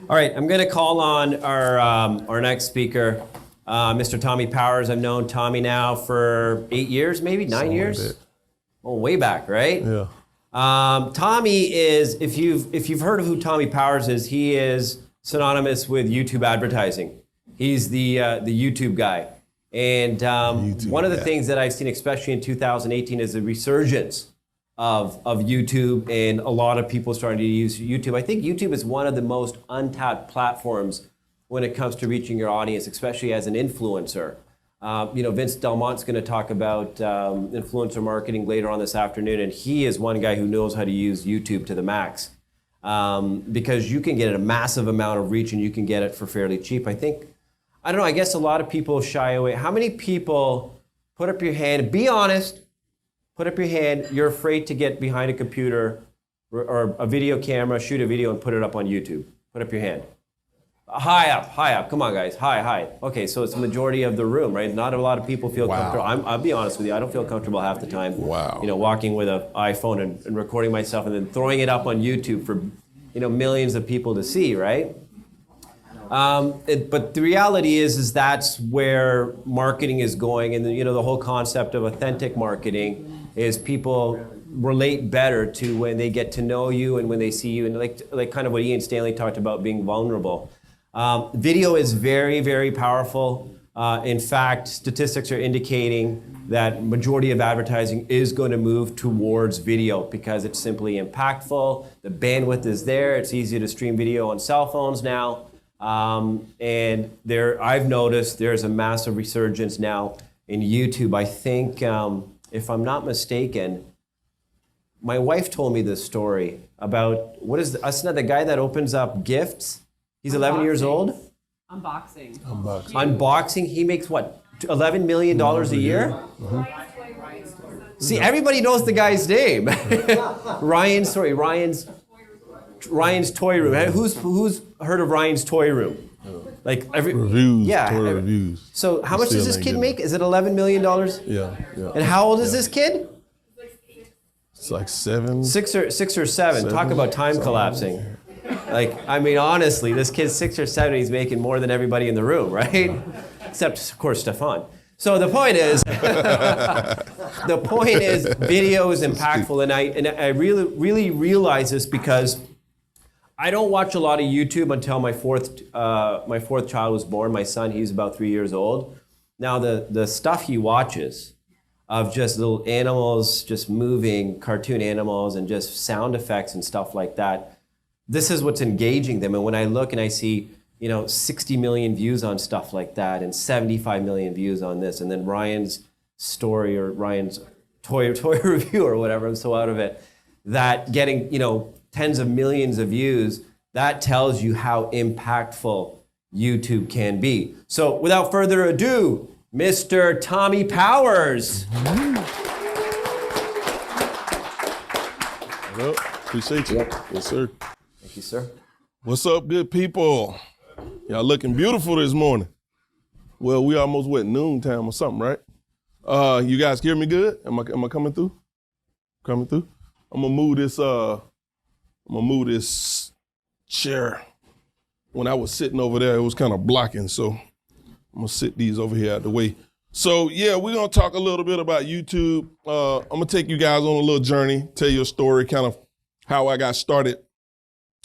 All right, I'm going to call on our next speaker, Mr. Tommy Powers. I've known Tommy now for 8 years, maybe 9 years. Oh, way back, right? Yeah. Tommy is, if you've heard of who Tommy Powers is, he is synonymous with YouTube advertising. He's the YouTube guy. And one of the things that I've seen, especially in 2018, is the resurgence of YouTube and a lot of people starting to use YouTube. I think YouTube is one of the most untapped platforms when it comes to reaching your audience, especially as an influencer. Vince Delmont's going to talk about influencer marketing later on this afternoon, and he is one guy who knows how to use YouTube to the max because you can get a massive amount of reach and you can get it for fairly cheap. I don't know, I guess a lot of people shy away. How many people, put up your hand, be honest, put up your hand, you're afraid to get behind a computer or a video camera, shoot a video and put it up on YouTube? Put up your hand. High up, come on guys, high. Okay, so it's the majority of the room, right? Not a lot of people feel comfortable. I'll be honest with you, I don't feel comfortable half the time. Wow. Walking with an iPhone and recording myself and then throwing it up on YouTube for, millions of people to see, right? But the reality is that's where marketing is going, and the whole concept of authentic marketing is people relate better to when they get to know you and when they see you, and like kind of what Ian Stanley talked about, being vulnerable. Video is very, very powerful. In fact, statistics are indicating that majority of advertising is going to move towards video because it's simply impactful. The bandwidth is there. It's easy to stream video on cell phones now. And I've noticed there's a massive resurgence now in YouTube. I think, if I'm not mistaken, my wife told me this story about, the guy that opens up gifts? He's 11 years old? Unboxing. He makes what, $11 million a year? Mm-hmm. See, everybody knows the guy's name. Ryan's Toy Room. Who's heard of Ryan's Toy Room? Reviews, toy reviews. So how much does this kid make? Is it $11 million? Yeah. And how old is this kid? It's like 7. 6 or 7. Talk about time collapsing. Honestly, this kid's 6 or 7, he's making more than everybody in the room, right? Except, of course, Stefan. So the point is, video is impactful, and I really, really realize this because I don't watch a lot of YouTube until my fourth child was born. My son, he's about 3 years old. Now the stuff he watches of just little animals just moving, cartoon animals, and just sound effects and stuff like that, this is what's engaging them. And when I look and I see 60 million views on stuff like that and 75 million views on this, and then Ryan's story or Ryan's toy review or whatever, I'm so out of it, that getting tens of millions of views, that tells you how impactful YouTube can be. So without further ado, Mr. Tommy Powers. Well, appreciate you. Yes, sir. Thank you, sir. What's up, good people? Y'all looking beautiful this morning. Well, we almost noontime or something, right? You guys hear me good? Am I coming through? Coming through? I'm gonna move this chair. When I was sitting over there, it was kind of blocking, so I'm gonna sit these over here out the way. So yeah, we're gonna talk a little bit about YouTube. I'm gonna take you guys on a little journey, tell you a story, kind of how I got started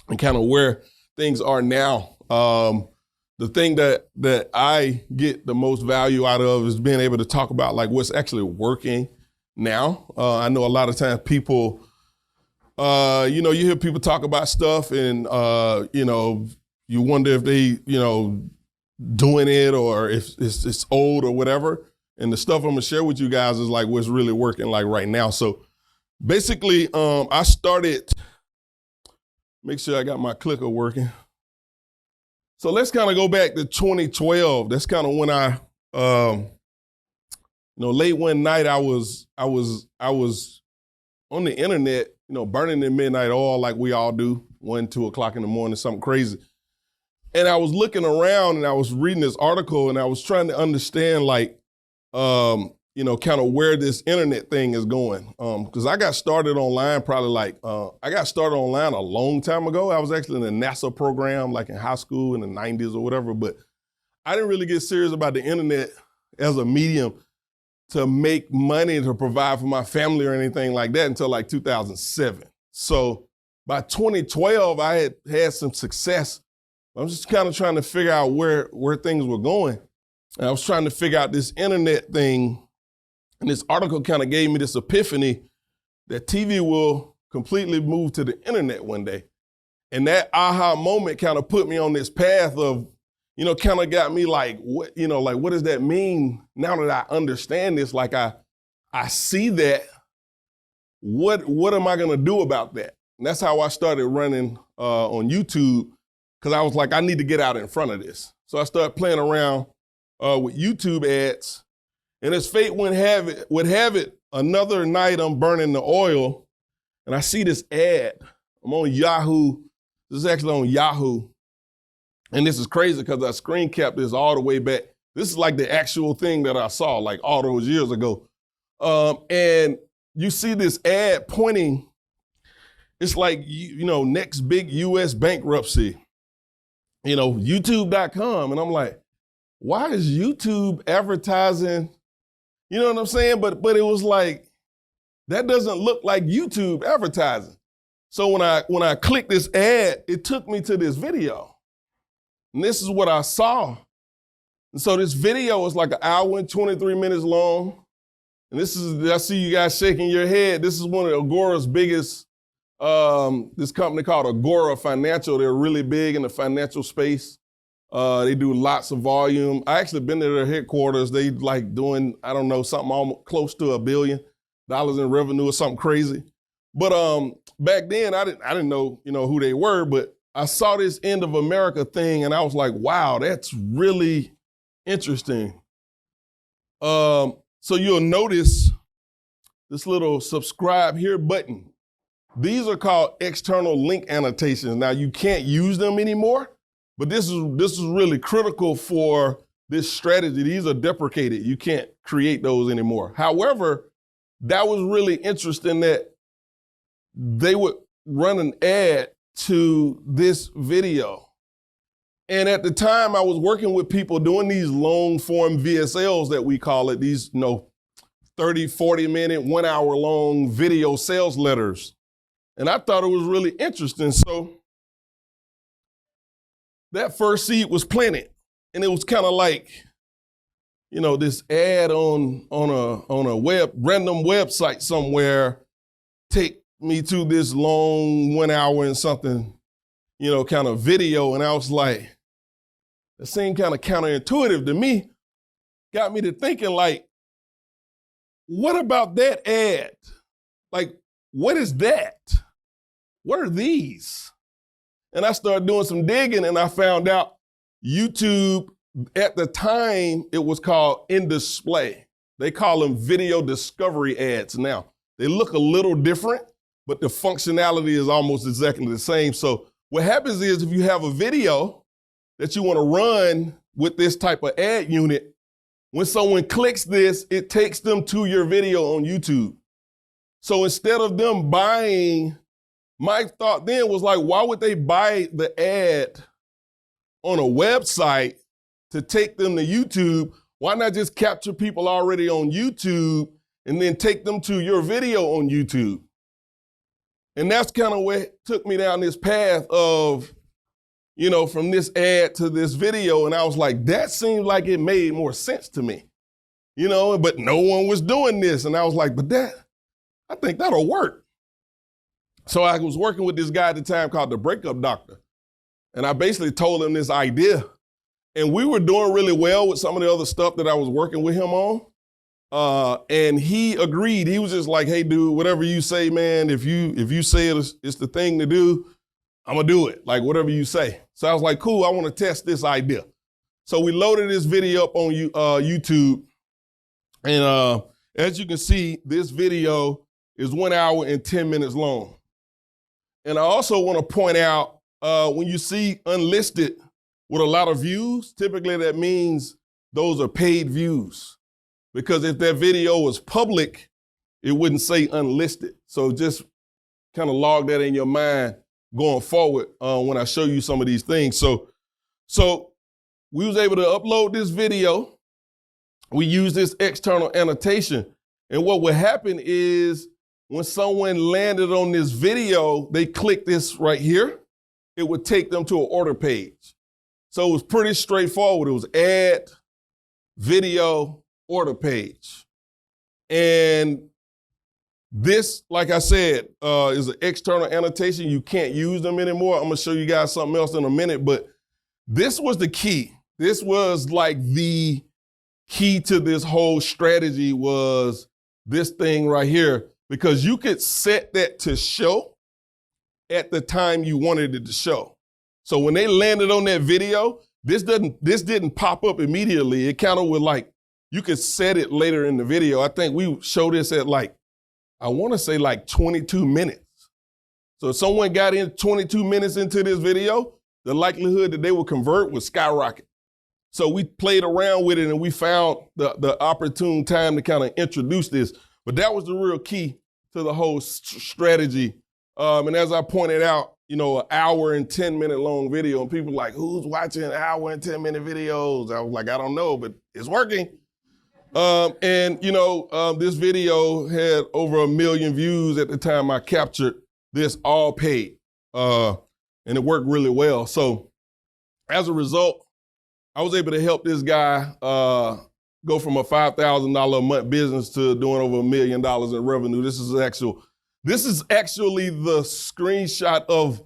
and kind of where things are now. The thing that I get the most value out of is being able to talk about like what's actually working now. I know a lot of times people, you hear people talk about stuff and, you wonder if they, doing it or if it's old or whatever. And the stuff I'm gonna share with you guys is like what's really working like right now. So basically, I started, make sure I got my clicker working. So let's kind of go back to 2012. That's kind of when I, late one night I was on the internet, burning the midnight oil like we all do, 1, 2 o'clock in the morning, something crazy. And I was looking around and I was reading this article and I was trying to understand kind of where this internet thing is going. Because I got started online I got started online a long time ago. I was actually in a NASA program like in high school in the 90s or whatever, but I didn't really get serious about the internet as a medium to make money to provide for my family or anything like that until like 2007. So by 2012, I had some success. I was just kind of trying to figure out where things were going. And I was trying to figure out this internet thing. And this article kind of gave me this epiphany that TV will completely move to the internet one day. And that aha moment kind of put me on this path of, kind of got me like, what does that mean now that I understand this? Like I see that, what am I gonna do about that? And that's how I started running on YouTube, because I was like, I need to get out in front of this. So I started playing around with YouTube ads. And as fate would have it, another night I'm burning the oil and I see this ad. I'm on Yahoo. This is actually on Yahoo. And this is crazy because I screen capped this all the way back. This is like the actual thing that I saw like all those years ago. And you see this ad pointing, it's like, next big US bankruptcy, YouTube.com. And I'm like, why is YouTube advertising? You know what I'm saying? But it was like, that doesn't look like YouTube advertising. So when I clicked this ad, it took me to this video. And this is what I saw. And so this video is like an hour and 23 minutes long. And I see you guys shaking your head. This is one of Agora's biggest, this company called Agora Financial. They're really big in the financial space. They do lots of volume. I actually been to their headquarters. They like doing, I don't know, something almost close to $1 billion in revenue or something crazy. But back then I didn't know, who they were, but I saw this End of America thing and I was like, wow, that's really interesting. So you'll notice this little subscribe here button. These are called external link annotations. Now you can't use them anymore. But this is really critical for this strategy. These are deprecated. You can't create those anymore. However, that was really interesting that they would run an ad to this video. And at the time, I was working with people doing these long form VSLs that we call it, these 30, 40 minute, 1 hour long video sales letters. And I thought it was really interesting. So that first seed was planted, and it was kind of like, this ad on a random website somewhere, take me to this long 1 hour and something, kind of video. And I was like, it seemed kind of counterintuitive to me, got me to thinking like, what about that ad? Like, what is that? What are these? And I started doing some digging and I found out YouTube, at the time, it was called in display. They call them video discovery ads now. They look a little different, but the functionality is almost exactly the same. So what happens is if you have a video that you want to run with this type of ad unit, when someone clicks this, it takes them to your video on YouTube. So instead of them buying, my thought then was like, why would they buy the ad on a website to take them to YouTube? Why not just capture people already on YouTube and then take them to your video on YouTube? And that's kind of what took me down this path of, from this ad to this video. And I was like, that seemed like it made more sense to me, but no one was doing this. And I was like, I think that'll work. So I was working with this guy at the time called the Breakup Doctor. And I basically told him this idea. And we were doing really well with some of the other stuff that I was working with him on. And he agreed. He was just like, hey, dude, whatever you say, man, if you say it's the thing to do, I'm gonna do it, like whatever you say. So I was like, cool, I wanna test this idea. So we loaded this video up on YouTube. And as you can see, this video is 1 hour and 10 minutes long. And I also want to point out, when you see unlisted with a lot of views, typically that means those are paid views. because if that video was public, it wouldn't say unlisted. So just kind of log that in your mind going forward when I show you some of these things. So we was able to upload this video. We use this external annotation. And what would happen is when someone landed on this video, they click this right here, it would take them to an order page. So it was pretty straightforward. It was add, video, order page. And this, like I said, is an external annotation. You can't use them anymore. I'm gonna show you guys something else in a minute, but this was the key. This was like the key to this whole strategy was this thing right here, because you could set that to show at the time you wanted it to show. So when they landed on that video, this didn't pop up immediately. It kind of was like, you could set it later in the video. I think we showed this at like, I want to say like 22 minutes. So if someone got in 22 minutes into this video, the likelihood that they would convert would skyrocket. So we played around with it and we found the opportune time to kind of introduce this. But that was the real key to the whole strategy. And as I pointed out, you know, an hour and 10-minute long video, and people like, who's watching hour and 10-minute videos? I was like, I don't know, but it's working. And you know, this video had over 1 million views at the time I captured this, all paid. And it worked really well. So as a result, I was able to help this guy go from a $5,000 a month business to doing over $1 million in revenue. This is actually the screenshot of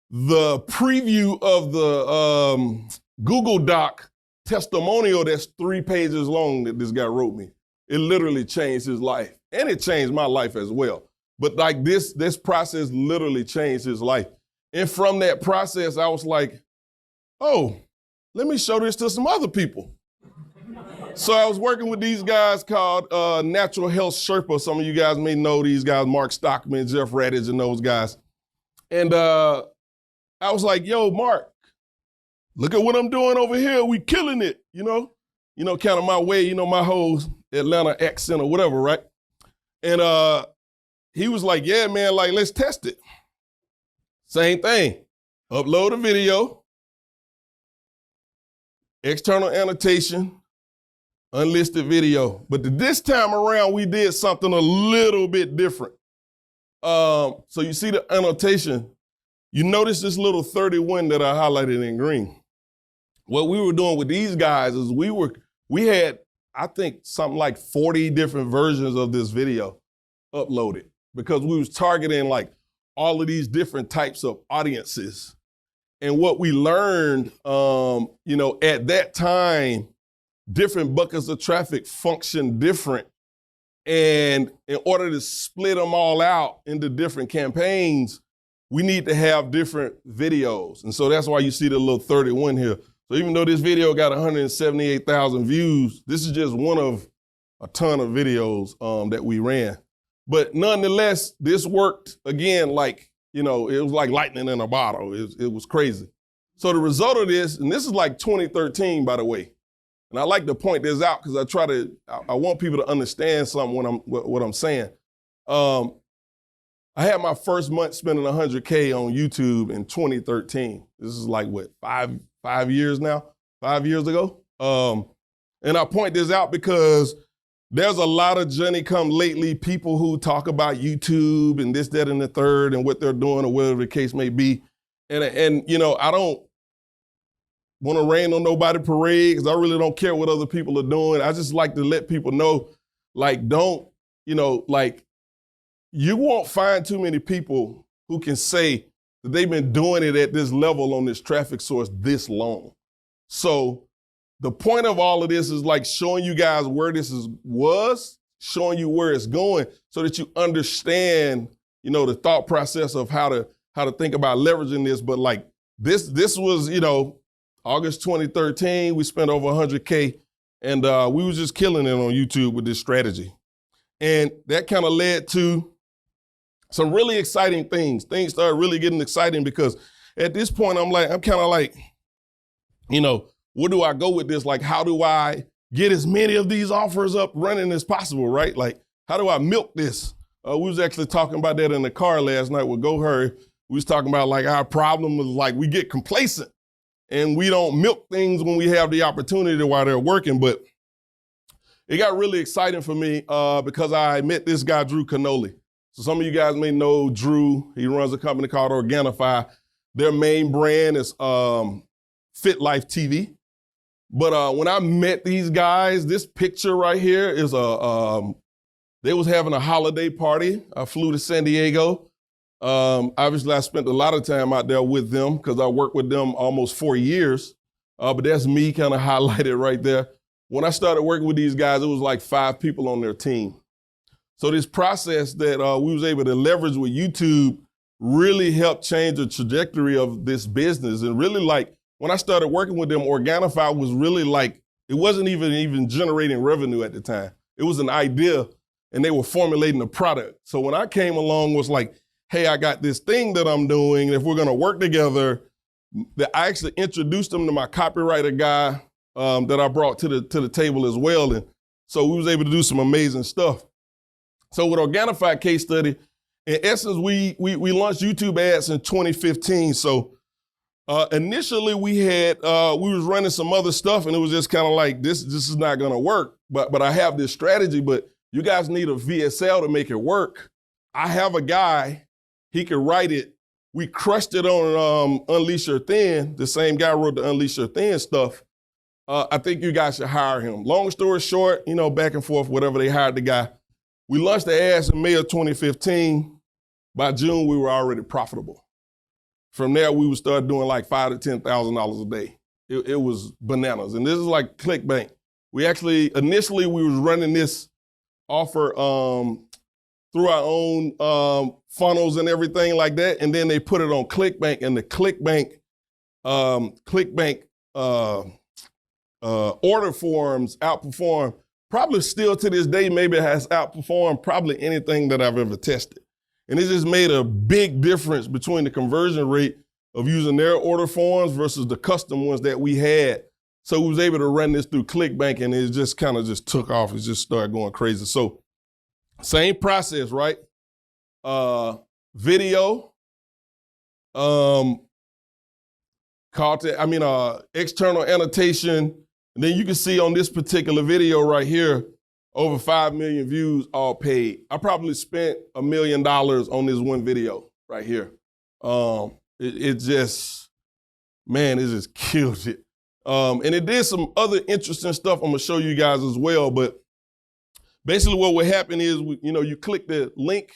the preview of the Google Doc testimonial that's 3 pages long that this guy wrote me. It literally changed his life, and it changed my life as well. But like this process literally changed his life. And from that process, I was like, oh, let me show this to some other people. So I was working with these guys called Natural Health Sherpa. Some of you guys may know these guys, Mark Stockman, Jeff Radich, and those guys. And I was like, yo, Mark, look at what I'm doing over here. We killing it, you know, kind of my way, you know, my whole Atlanta accent or whatever, right? And he was like, yeah, man, like, let's test it. Same thing. Upload a video, external annotation, unlisted video. But this time around, we did something a little bit different. So you see the annotation. You notice this little 31 that I highlighted in green. What we were doing with these guys is we had, I think, something like 40 different versions of this video uploaded, because we was targeting like all of these different types of audiences. And what we learned, you know, at that time, different buckets of traffic function different. And in order to split them all out into different campaigns, we need to have different videos. And so that's why you see the little 31 here. So even though this video got 178,000 views, this is just one of a ton of videos that we ran. But nonetheless, this worked again, like, you know, it was like lightning in a bottle. It was crazy. So the result of this, and this is like 2013, by the way, and I like to point this out because I want people to understand something when what I'm saying. I had my first month spending 100K on YouTube in 2013. This is like what, five years now, 5 years ago. And I point this out because there's a lot of Johnny come lately people who talk about YouTube and this, that, and the third and what they're doing or whatever the case may be. And you know, I don't want to rain on nobody's parade because I really don't care what other people are doing. I just like to let people know, like, don't, you know, like, you won't find too many people who can say that they've been doing it at this level on this traffic source this long. So the point of all of this is like showing you guys where this was, showing you where it's going so that you understand, you know, the thought process of how to think about leveraging this. But like this was, you know, August 2013, we spent over 100K and we was just killing it on YouTube with this strategy. And that kind of led to some really exciting things. Things started really getting exciting because at this point, I'm kind of like, you know, where do I go with this? Like, how do I get as many of these offers up running as possible, right? Like, how do I milk this? We was actually talking about that in the car last night with Go Hurry. We was talking about like our problem is like we get complacent and we don't milk things when we have the opportunity while they're working. But it got really exciting for me because I met this guy, Drew Canoli. So some of you guys may know Drew. He runs a company called Organifi. Their main brand is Fit Life TV. But when I met these guys, this picture right here is they was having a holiday party. I flew to San Diego. Obviously, I spent a lot of time out there with them because I worked with them almost 4 years. But that's me kind of highlighted right there. When I started working with these guys, it was like 5 people on their team. So this process that we was able to leverage with YouTube really helped change the trajectory of this business. And really, like, when I started working with them, Organifi was really like, it wasn't even generating revenue at the time. It was an idea, and they were formulating a product. So when I came along, was like, hey, I got this thing that I'm doing, and if we're gonna work together, that I actually introduced them to my copywriter guy that I brought to the table as well. And so we was able to do some amazing stuff. So with Organifi case study, in essence, we launched YouTube ads in 2015. So initially we was running some other stuff, and it was just kind of like, this is not gonna work, but I have this strategy, but you guys need a VSL to make it work. I have a guy, he could write it. We crushed it on Unleash Your Thin. The same guy wrote the Unleash Your Thin stuff. I think you guys should hire him. Long story short, back and forth, whatever, they hired the guy. We launched the ads in May of 2015. By June, we were already profitable. From there, we would start doing like $5,000 to $10,000 a day. It was bananas. And this is like ClickBank. Initially, we was running this offer through our own funnels and everything like that. And then they put it on ClickBank, and the ClickBank order forms outperform, probably still to this day, maybe it has outperformed probably anything that I've ever tested. And it just made a big difference between the conversion rate of using their order forms versus the custom ones that we had. So we was able to run this through ClickBank, and it just kind of just took off. It just started going crazy. So same process, right? Video, external annotation. And then you can see on this particular video right here, over 5 million views, all paid. I probably spent $1 million on this one video right here. It just killed it. And it did some other interesting stuff I'm gonna show you guys as well. But basically what would happen is, you click the link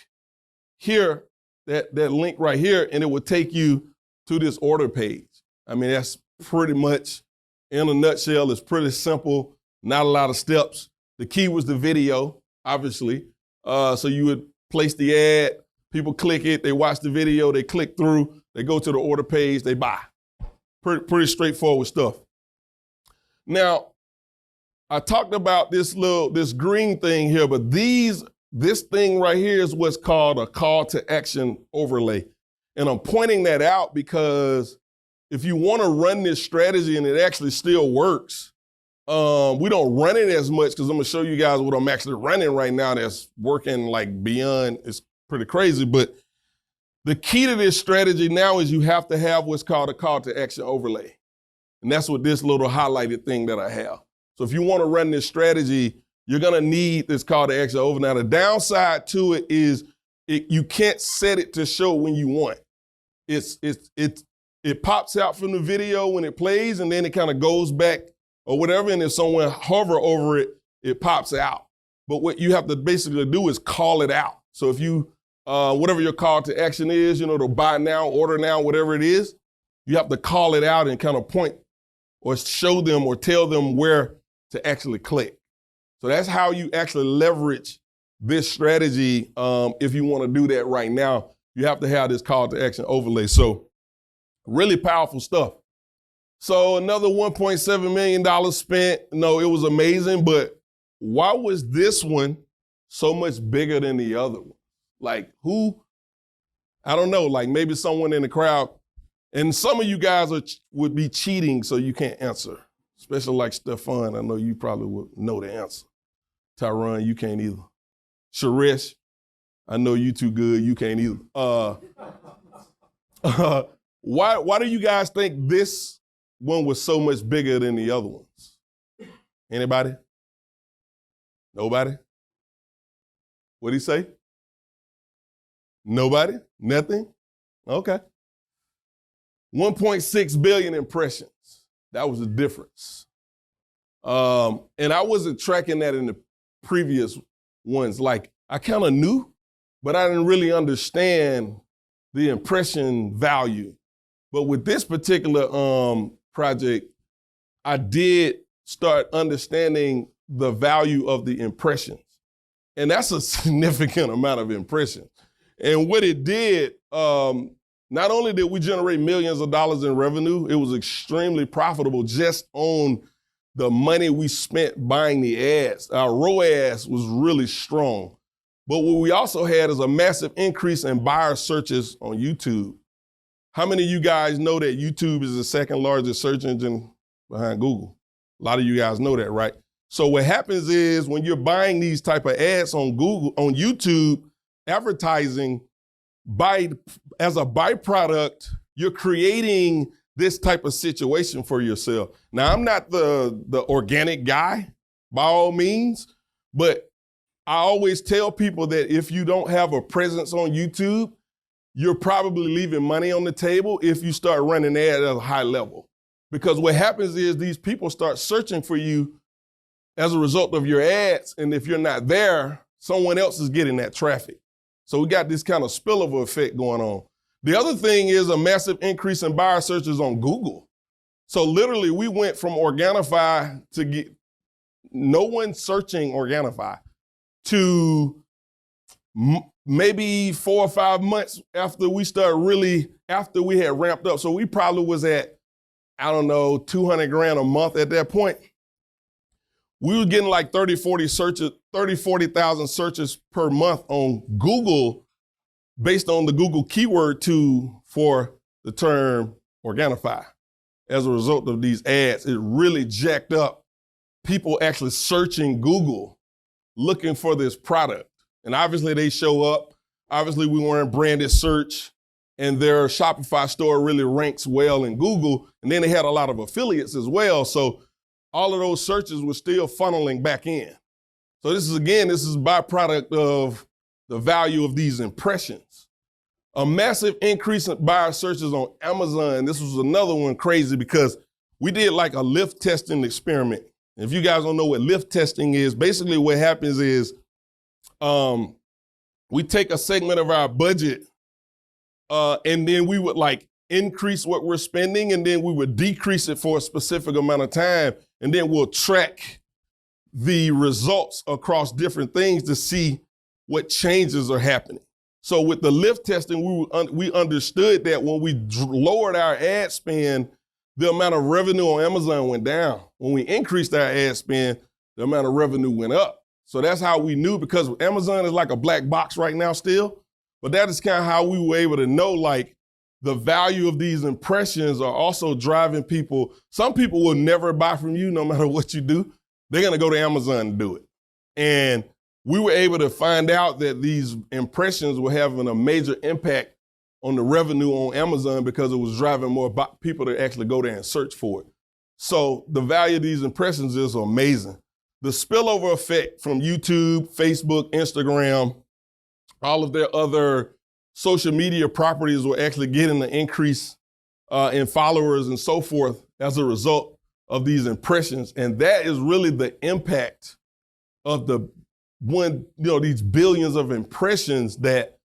here, that link right here, and it would take you to this order page. I mean, that's pretty much, in a nutshell, it's pretty simple, not a lot of steps. The key was the video, obviously. So you would place the ad, people click it, they watch the video, they click through, they go to the order page, they buy. Pretty straightforward stuff. Now, I talked about this green thing here, but this thing right here is what's called a call to action overlay. And I'm pointing that out because if you want to run this strategy and it actually still works, we don't run it as much because I'm going to show you guys what I'm actually running right now that's working like beyond. It's pretty crazy. But the key to this strategy now is you have to have what's called a call to action overlay. And that's what this little highlighted thing that I have. So if you want to run this strategy, you're going to need this call to action overlay. Now, the downside to it is you can't set it to show when you want. It pops out from the video when it plays, and then it kind of goes back or whatever, and if someone hover over it, it pops out. But what you have to basically do is call it out. So if you, whatever your call to action is, to buy now, order now, whatever it is, you have to call it out and kind of point or show them or tell them where to actually click. So that's how you actually leverage this strategy. If you want to do that right now, you have to have this call to action overlay. So really powerful stuff. So another $1.7 million spent. No, it was amazing, but why was this one so much bigger than the other one? Like who? I don't know, like maybe someone in the crowd, and some of you guys would be cheating, so you can't answer. especially like Stefan. I know you probably would know the answer. Tyron, you can't either. Sharesh, I know you too good. You can't either. Why do you guys think this one was so much bigger than the other ones? Anybody? Nobody? What'd he say? Nobody? Nothing? Okay. 1.6 billion impressions. That was the difference. And I wasn't tracking that in the previous ones. Like, I kind of knew, but I didn't really understand the impression value. But with this particular project, I did start understanding the value of the impressions. And that's a significant amount of impressions. And what it did, not only did we generate millions of dollars in revenue, it was extremely profitable just on the money we spent buying the ads. Our ROAS was really strong. But what we also had is a massive increase in buyer searches on YouTube. How many of you guys know that YouTube is the second largest search engine behind Google? A lot of you guys know that, right? So what happens is when you're buying these type of ads on Google, on YouTube, advertising, as a byproduct, you're creating this type of situation for yourself. Now, I'm not the organic guy by all means, but I always tell people that if you don't have a presence on YouTube, you're probably leaving money on the table if you start running ads at a high level. Because what happens is these people start searching for you as a result of your ads, and if you're not there, someone else is getting that traffic. So we got this kind of spillover effect going on. The other thing is a massive increase in buyer searches on Google. So literally we went from Organifi to get no one searching Organifi to maybe 4 or 5 months after we had ramped up. So we probably was at, I don't know, 200 grand a month at that point. We were getting like 40,000 searches per month on Google based on the Google keyword tool for the term Organifi. As a result of these ads, it really jacked up people actually searching Google, looking for this product. And obviously they show up. Obviously we weren't branded search, and their Shopify store really ranks well in Google. And then they had a lot of affiliates as well. So all of those searches were still funneling back in. So this is a byproduct of the value of these impressions. A massive increase in buyer searches on Amazon. This was another one crazy because we did like a lift testing experiment. If you guys don't know what lift testing is, basically what happens is we take a segment of our budget and then we would like increase what we're spending, and then we would decrease it for a specific amount of time. And then we'll track the results across different things to see what changes are happening. So with the lift testing, we understood that when we lowered our ad spend, the amount of revenue on Amazon went down. When we increased our ad spend, the amount of revenue went up. So that's how we knew, because Amazon is like a black box right now still. But that is kind of how we were able to know, like, the value of these impressions are also driving people. Some people will never buy from you no matter what you do. They're going to go to Amazon and do it. And we were able to find out that these impressions were having a major impact on the revenue on Amazon because it was driving more people to actually go there and search for it. So the value of these impressions is amazing. The spillover effect from YouTube, Facebook, Instagram, all of their other social media properties were actually getting an increase in followers and so forth as a result of these impressions. And that is really the impact of these billions of impressions that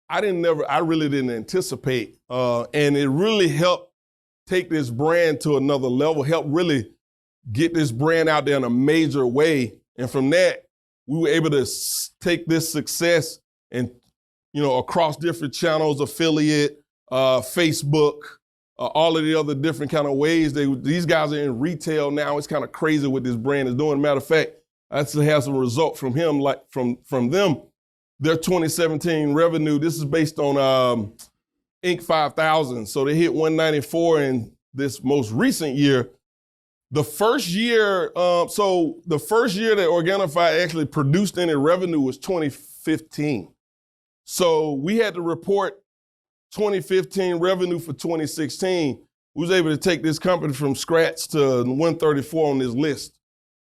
I really didn't anticipate. And it really helped take this brand to another level, helped really get this brand out there in a major way. And from that, we were able to take this success and across different channels, affiliate, Facebook, all of the other different kind of ways. These guys are in retail now. It's kind of crazy what this brand is doing. Matter of fact, I actually have some result from him, like from them. Their 2017 revenue, this is based on Inc. 5000. So they hit 194 in this most recent year. The first year, the first year that Organifi actually produced any revenue was 2015. So we had to report 2015 revenue for 2016. We was able to take this company from scratch to 134 on this list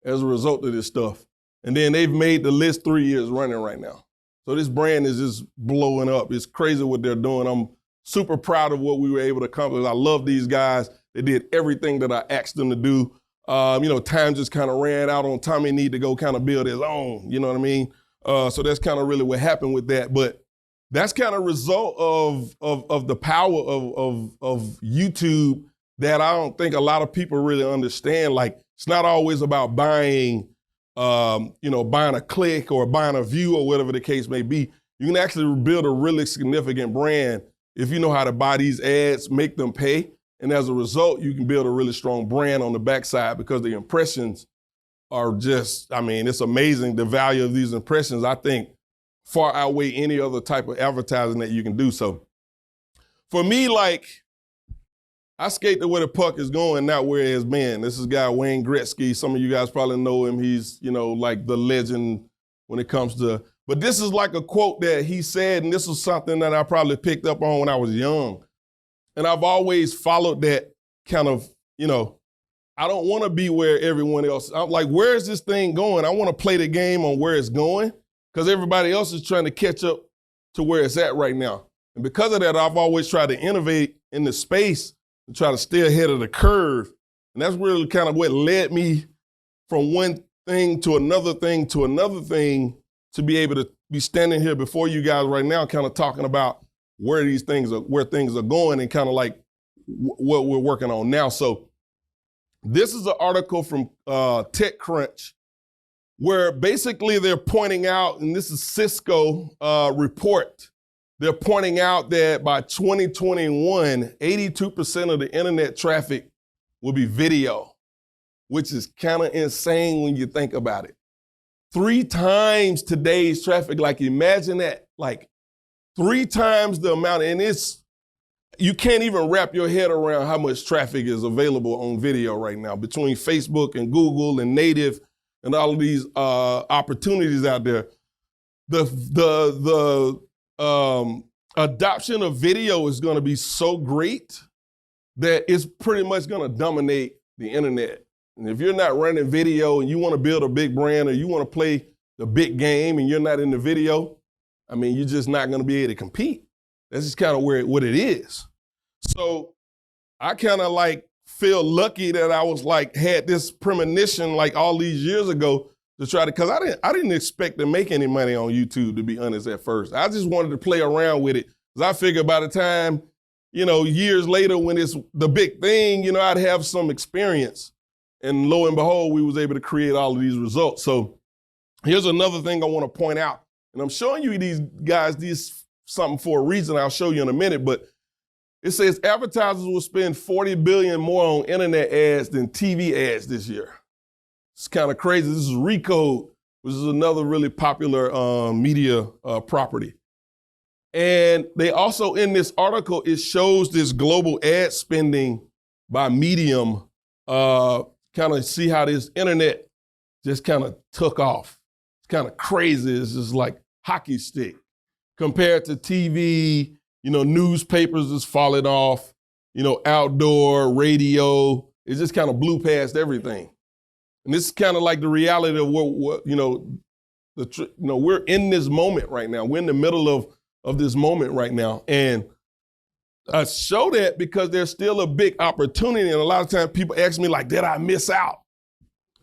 as a result of this stuff. And then they've made the list 3 years running right now. So this brand is just blowing up. It's crazy what they're doing. I'm super proud of what we were able to accomplish. I love these guys. They did everything that I asked them to do. Time just kind of ran out on Tommy need to go kind of build his own, you know what I mean? So that's kind of really what happened with that. But that's kind of result of the power of YouTube that I don't think a lot of people really understand. Like, it's not always about buying a click or buying a view or whatever the case may be. You can actually build a really significant brand if you know how to buy these ads, make them pay. And as a result, you can build a really strong brand on the backside because the impressions are just, it's amazing. The value of these impressions, I think, far outweigh any other type of advertising that you can do. So for me, I skate to where the puck is going, not where it has been. This is guy Wayne Gretzky. Some of you guys probably know him. He's, like the legend when it comes to, but this is like a quote that he said, and this was something that I probably picked up on when I was young. And I've always followed that kind of, I don't want to be where everyone else, I'm like, where is this thing going? I want to play the game on where it's going because everybody else is trying to catch up to where it's at right now. And because of that, I've always tried to innovate in the space and try to stay ahead of the curve. And that's really kind of what led me from one thing to another thing to another thing to be able to be standing here before you guys right now kind of talking about where things are going and kind of like what we're working on now. So this is an article from TechCrunch where basically they're pointing out, and this is Cisco report, they're pointing out that by 2021, 82% of the internet traffic will be video, which is kind of insane when you think about it. 3 times today's traffic, like imagine that, like 3 times the amount, and you can't even wrap your head around how much traffic is available on video right now between Facebook and Google and native and all of these opportunities out there. The adoption of video is going to be so great that it's pretty much going to dominate the internet. And if you're not running video and you want to build a big brand or you want to play the big game and you're not in the video, you're just not going to be able to compete. That's just kind of what it is. So I kind of feel lucky that I was had this premonition all these years ago to try to, because I didn't expect to make any money on YouTube, to be honest, at first. I just wanted to play around with it because I figured by the time, years later when it's the big thing, I'd have some experience. And lo and behold, we was able to create all of these results. So here's another thing I want to point out. And I'm showing you these guys something for a reason. I'll show you in a minute. But it says advertisers will spend $40 billion more on internet ads than TV ads this year. It's kind of crazy. This is Recode, which is another really popular media property. And they also, in this article, it shows this global ad spending by medium, kind of see how this internet just kind of took off. It's kind of crazy. It's just like hockey stick compared to TV, newspapers is falling off, outdoor, radio. It just kind of blew past everything. And this is kind of like the reality of what we're in this moment right now. We're in the middle of this moment right now. And I show that because there's still a big opportunity. And a lot of times people ask me did I miss out?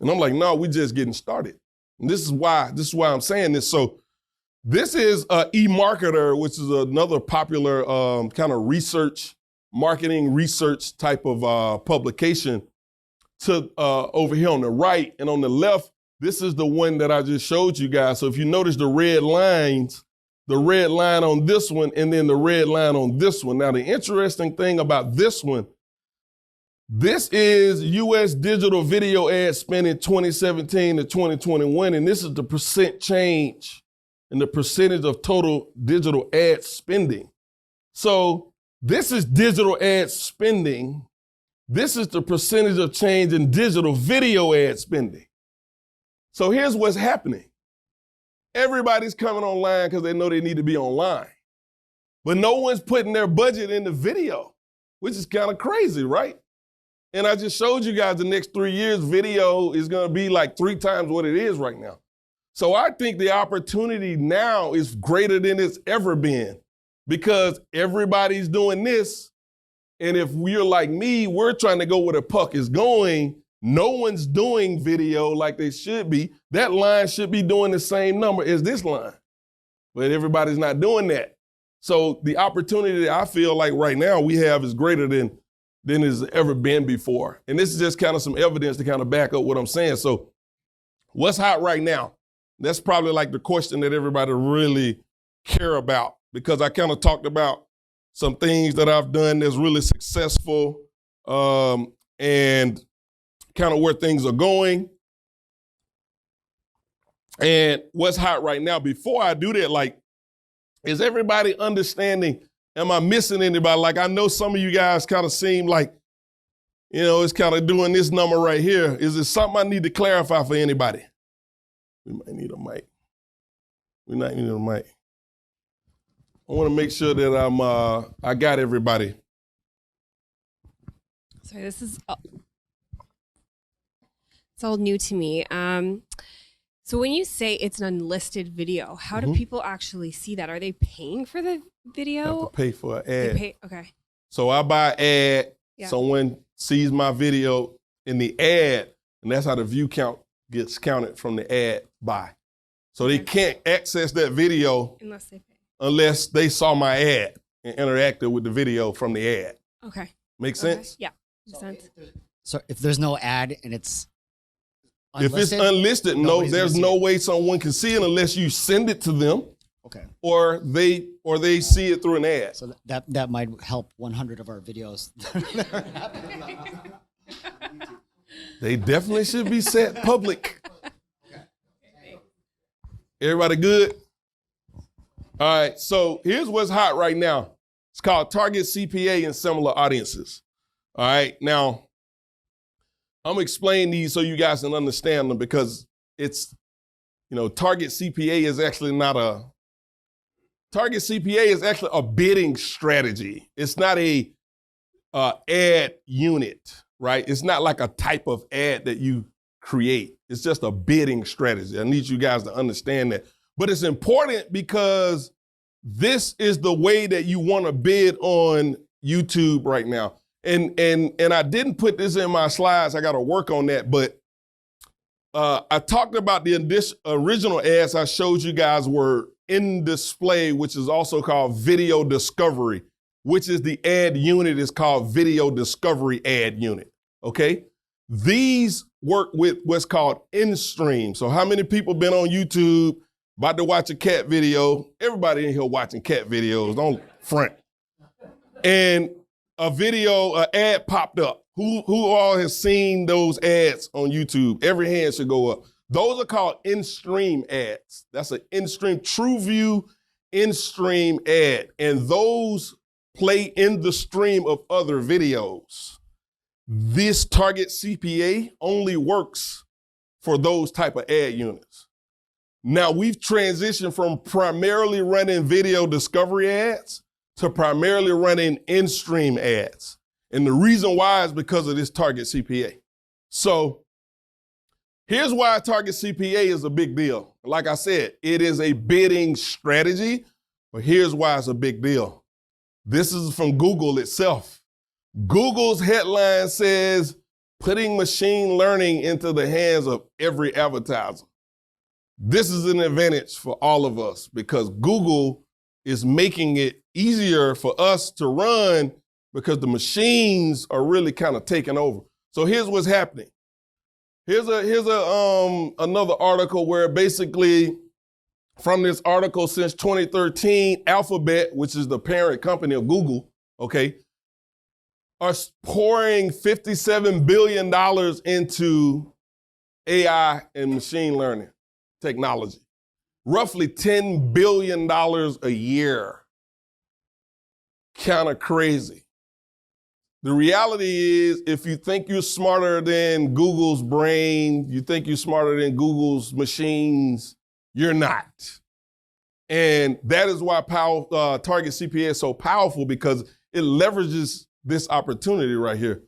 And I'm like, no, we're just getting started. And this is why I'm saying this. So this is eMarketer, which is another popular kind of marketing research type of publication to over here on the right. And on the left, this is the one that I just showed you guys. So if you notice the red lines, the red line on this one, and then the red line on this one. Now, the interesting thing about this one, this is U.S. digital video ad spending 2017 to 2021, and this is the percent change in the percentage of total digital ad spending. So this is digital ad spending This is the percentage of change in digital video ad spending. So here's what's happening. Everybody's coming online because they know they need to be online. But no one's putting their budget into video, which is kind of crazy, right? And I just showed you guys the next 3 years, video is going to be like 3 times what it is right now. So I think the opportunity now is greater than it's ever been because everybody's doing this. And if you're like me, we're trying to go where the puck is going. No one's doing video like they should be. That line should be doing the same number as this line, but everybody's not doing that. So the opportunity that I feel like right now we have is greater than it's ever been before. And this is just kind of some evidence to kind of back up what I'm saying. So what's hot right now? That's probably like the question that everybody really care about because I kind of talked about some things that I've done that's really successful and kind of where things are going. And what's hot right now, before I do that, like, is everybody understanding, am I missing anybody? Like, I know some of you guys kind of seem like, you know, it's kind of doing this number right here. Is it something I need to clarify for anybody? We might need a mic. We might need a mic. I want to make sure that I got everybody. Sorry, this is it's all new to me. So when you say it's an unlisted video, how do people actually see that? Are they paying for the video? I have to pay for an ad. Okay. So I buy an ad. Yeah. Someone sees my video in the ad, and that's how the view count gets counted from the ad buy. So they can't access that video Unless they pay. Unless they saw my ad and interacted with the video from the ad. Okay. Make sense? Yeah. Makes sense. So if there's no ad and it's If it's unlisted, no, nobody's there's gonna see no it. way someone can see it unless you send it to them Okay. or they see it through an ad. So that might help 100 of our videos. They definitely should be set public. Everybody good? All right, so here's what's hot right now. It's called Target CPA and similar audiences. All right, now I'm gonna explain these so you guys can understand them because it's, you know, Target CPA is actually a bidding strategy. It's not a ad unit, right? It's not like a type of ad that you create. It's just a bidding strategy. I need you guys to understand that. But it's important because this is the way that you want to bid on YouTube right now. And I didn't put this in my slides. I got to work on that. But I talked about the original ads I showed you guys were in display, which is also called video discovery, which is the ad unit is called video discovery ad unit. Okay. These work with what's called in-stream. So how many people been on YouTube about to watch a cat video? Everybody in here watching cat videos, don't front. And an ad popped up. Who all has seen those ads on YouTube? Every hand should go up. Those are called in-stream ads. That's an in-stream, TrueView in-stream ad. And those play in the stream of other videos. This Target CPA only works for those type of ad units. Now we've transitioned from primarily running video discovery ads to primarily running in-stream ads. And the reason why is because of this Target CPA. So here's why Target CPA is a big deal. Like I said, it is a bidding strategy, but here's why it's a big deal. This is from Google itself. Google's headline says, putting machine learning into the hands of every advertiser. This is an advantage for all of us because Google is making it easier for us to run because the machines are really kind of taking over. So here's what's happening. Here's another article where basically from this article since 2013, Alphabet, which is the parent company of Google, okay, are pouring $57 billion into AI and machine learning technology. Roughly $10 billion a year. Kind of crazy. The reality is, if you think you're smarter than Google's brain, you think you're smarter than Google's machines, you're not. And that is why Target CPA is so powerful, because it leverages this opportunity right here.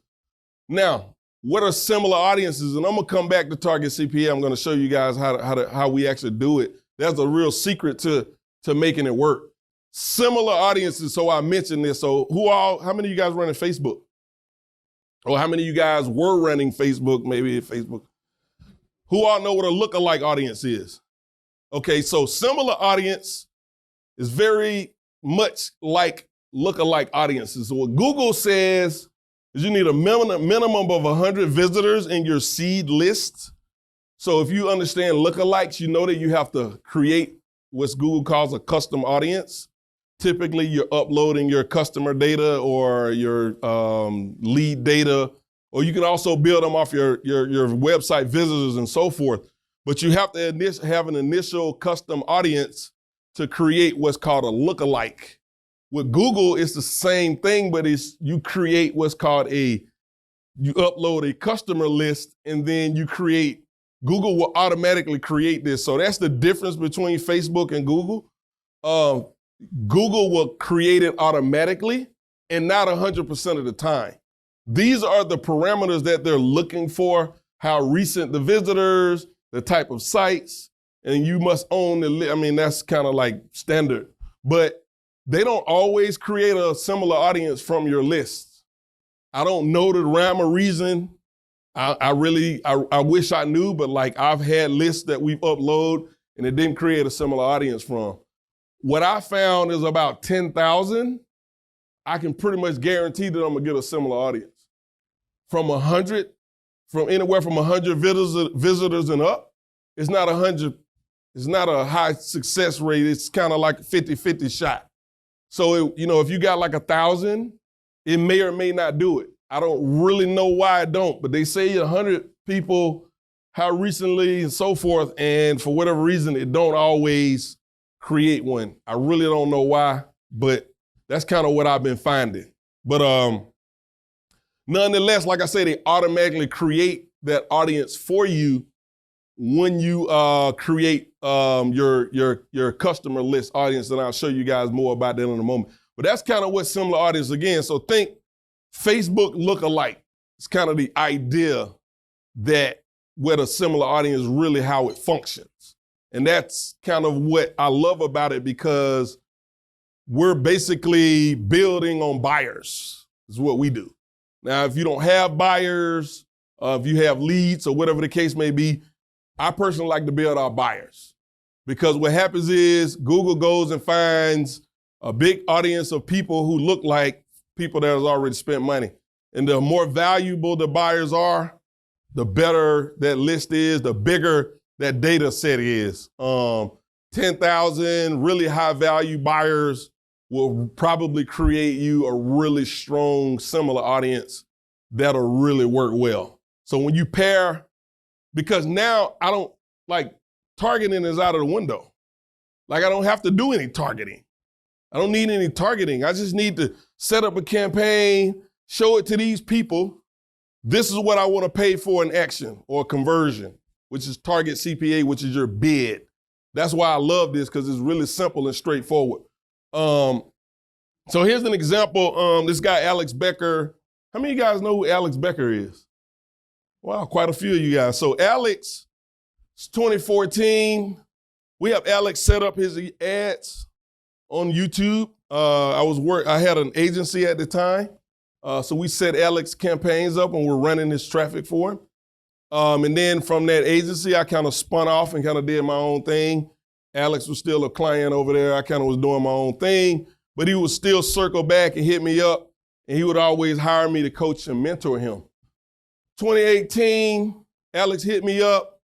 Now, what are similar audiences? And I'm gonna come back to Target CPA. I'm gonna show you guys how we actually do it. That's a real secret to making it work. Similar audiences, so I mentioned this. So how many of you guys running Facebook? Or how many of you guys were running Facebook, maybe Facebook? Who all know what a lookalike audience is? Okay, so similar audience is very much like lookalike audiences. So what Google says is you need a minimum of 100 visitors in your seed list. So if you understand lookalikes, you know that you have to create what Google calls a custom audience. Typically, you're uploading your customer data or your lead data, or you can also build them off your website visitors and so forth. But you have to have an initial custom audience to create what's called a lookalike. With Google, it's the same thing, but you create what's called you upload a customer list, and then Google will automatically create this. So that's the difference between Facebook and Google. Google will create it automatically and not 100% of the time. These are the parameters that they're looking for, how recent the visitors, the type of sites, and you must own that's kind of like standard. But they don't always create a similar audience from your list. I don't know the rhyme or reason. I wish I knew, but like I've had lists that we've uploaded and it didn't create a similar audience from. What I found is about 10,000, I can pretty much guarantee that I'm gonna get a similar audience. From anywhere from 100 visitors and up, it's not 100, it's not a high success rate. It's kind of like a 50-50 shot. So, if you got like 1,000, it may or may not do it. I don't really know why I don't, but they say 100 people, how recently and so forth, and for whatever reason, it don't always create one. I really don't know why, but that's kind of what I've been finding. But nonetheless, like I say, they automatically create that audience for you when you create your customer list audience, and I'll show you guys more about that in a moment. But that's kind of what similar audience again. So think Facebook lookalike. It's kind of the idea that with a similar audience, really how it functions. And that's kind of what I love about it, because we're basically building on buyers, is what we do. Now, if you don't have buyers, if you have leads or whatever the case may be, I personally like to build our buyers, because what happens is Google goes and finds a big audience of people who look like people that has already spent money. And the more valuable the buyers are, the better that list is, the bigger that data set is. 10,000 really high value buyers will probably create you a really strong similar audience that'll really work well. So when you pair, because now I don't, like, targeting is out of the window. Like, I don't have to do any targeting. I don't need any targeting. I just need to set up a campaign, show it to these people. This is what I want to pay for an action or conversion, which is Target CPA, which is your bid. That's why I love this, because it's really simple and straightforward. So here's an example. This guy, Alex Becker. How many of you guys know who Alex Becker is? Wow, quite a few of you guys. So Alex, it's 2014. We have Alex set up his ads on YouTube. I had an agency at the time. So we set Alex campaigns up and we're running his traffic for him. And then from that agency, I kind of spun off and kind of did my own thing. Alex was still a client over there. I kind of was doing my own thing, but he would still circle back and hit me up, and he would always hire me to coach and mentor him. 2018, Alex hit me up.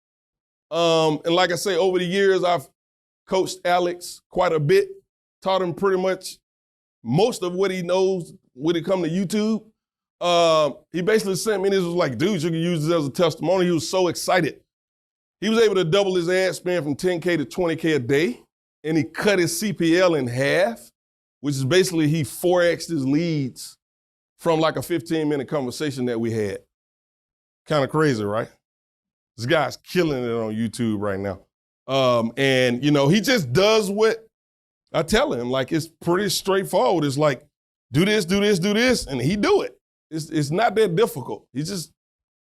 And like I say, over the years, I've coached Alex quite a bit, taught him pretty much most of what he knows when it comes to YouTube. He basically sent me this, was like, dude, you can use this as a testimony. He was so excited. He was able to double his ad spend from 10K to 20K a day, and he cut his CPL in half, which is basically he 4X'd his leads from like a 15-minute conversation that we had. Kind of crazy, right? This guy's killing it on YouTube right now. And, you know, he just does what I tell him. Like, it's pretty straightforward. It's like, do this, do this, do this, and he do it. It's not that difficult. He just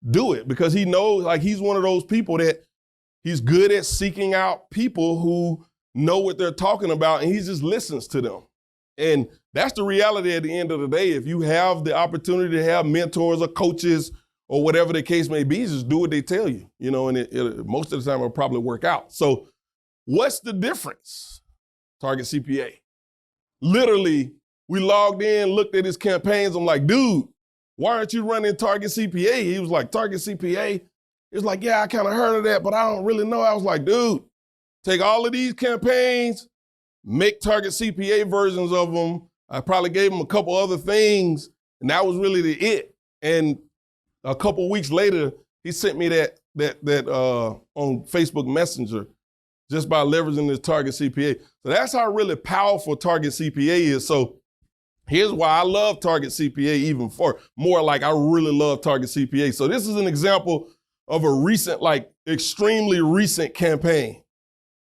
do it because he knows, like, he's one of those people that he's good at seeking out people who know what they're talking about, and he just listens to them. And that's the reality at the end of the day. If you have the opportunity to have mentors or coaches or whatever the case may be, just do what they tell you, you know, and most of the time it'll probably work out. So what's the difference? Target CPA. Literally, we logged in, looked at his campaigns. I'm like, dude, why aren't you running Target CPA? He was like, Target CPA? It's like, yeah, I kind of heard of that, but I don't really know. I was like, dude, take all of these campaigns, make Target CPA versions of them. I probably gave him a couple other things, and that was really the it. And a couple weeks later, he sent me that on Facebook Messenger just by leveraging this Target CPA. So that's how really powerful Target CPA is. So here's why I love Target CPA even more like I really love Target CPA. So this is an example of a recent, like extremely recent campaign.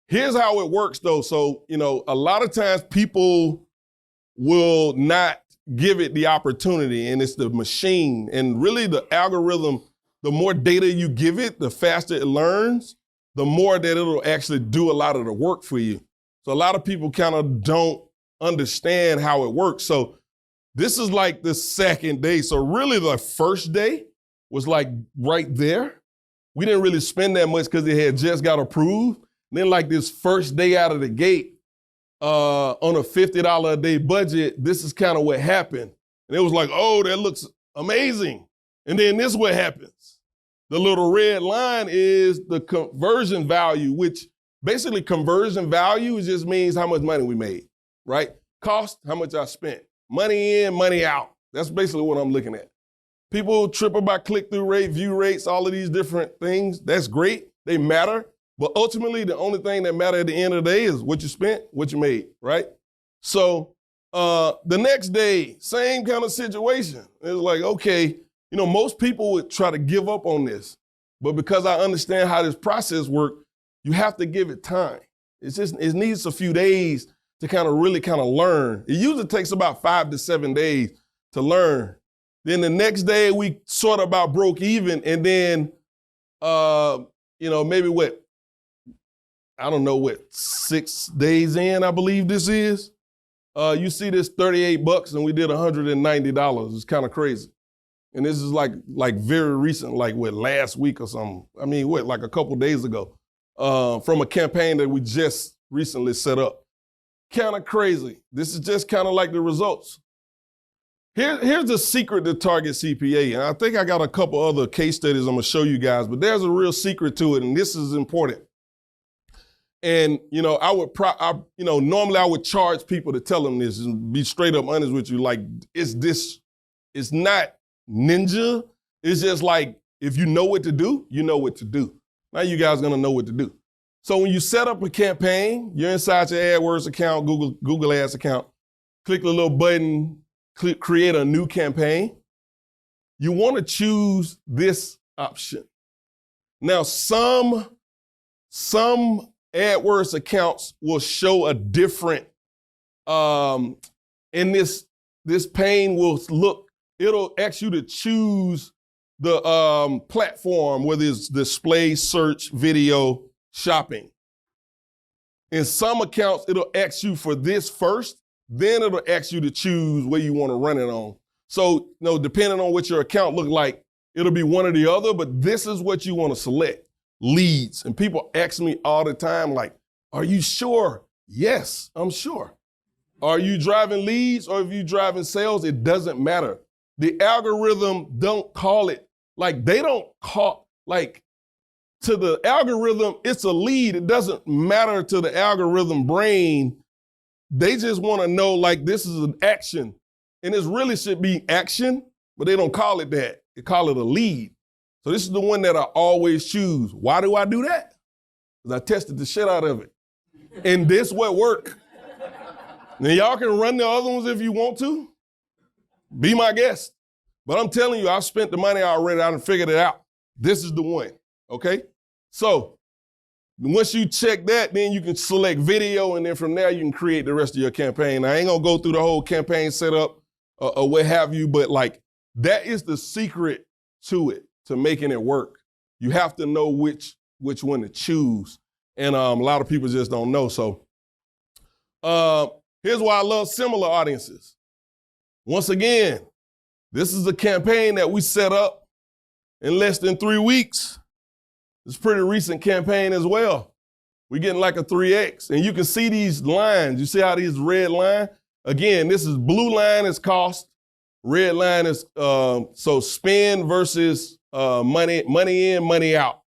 Here's how it works though. So, you know, a lot of times people will not give it the opportunity, and it's the machine. And really the algorithm, the more data you give it, the faster it learns, the more that it'll actually do a lot of the work for you. So a lot of people kind of don't understand how it works. So this is like the second day. So really the first day was like right there. We didn't really spend that much because it had just got approved. And then like this first day out of the gate, on a $50 a day budget, this is kind of what happened. And it was like, oh, that looks amazing. And then this is what happens. The little red line is the conversion value, which basically conversion value just means how much money we made, right? Cost, how much I spent. Money in, money out. That's basically what I'm looking at. People trip about click-through rate, view rates, all of these different things. That's great. They matter. But ultimately, the only thing that matters at the end of the day is what you spent, what you made, right? So the next day, same kind of situation. It was like, okay, you know, most people would try to give up on this. But because I understand how this process works, you have to give it time. It needs a few days to kind of really kind of learn. It usually takes about 5 to 7 days to learn. Then the next day, we sort of about broke even. And then, you know, maybe what? I don't know what, 6 days in, I believe this is. You see this $38 and we did $190. It's kind of crazy. And this is like very recent, like what, last week or something. I mean, what, like a couple days ago, from a campaign that we just recently set up. Kind of crazy. This is just kind of like the results. Here's the secret to Target CPA. And I think I got a couple other case studies I'm gonna show you guys, but there's a real secret to it, and this is important. And, you know, normally I would charge people to tell them this and be straight up honest with you. Like, it's not ninja. It's just like, if you know what to do, you know what to do. Now you guys are gonna know what to do. So when you set up a campaign, you're inside your AdWords account, Google Ads account, click the little button, create a new campaign. You wanna choose this option. Now some AdWords accounts will show a different, and this pane will it'll ask you to choose the platform, whether it's display, search, video, shopping. In some accounts, it'll ask you for this first, then it'll ask you to choose where you want to run it on. So, you know, depending on what your account look like, it'll be one or the other, but this is what you want to select. Leads. And people ask me all the time, like, are you sure? Yes, I'm sure. Are you driving leads or if you driving sales? It doesn't matter. The algorithm don't call it, like they don't call, like to the algorithm, it's a lead. It doesn't matter to the algorithm brain. They just want to know, like, this is an action. And this really should be action, but they don't call it that. They call it a lead. So this is the one that I always choose. Why do I do that? Because I tested the shit out of it. And this what worked. Now y'all can run the other ones if you want to, be my guest. But I'm telling you, I've spent the money already. I done figured it out. This is the one, okay? So once you check that, then you can select video, and then from there you can create the rest of your campaign. I ain't gonna go through the whole campaign setup or what have you, but like that is the secret to it, to making it work. You have to know which one to choose. And a lot of people just don't know. So here's why I love similar audiences. Once again, this is a campaign that we set up in less than 3 weeks. It's a pretty recent campaign as well. We're getting like a 3X. And you can see these lines. You see how these red line? Again, this is blue line is cost. Red line is so spend versus money in, money out.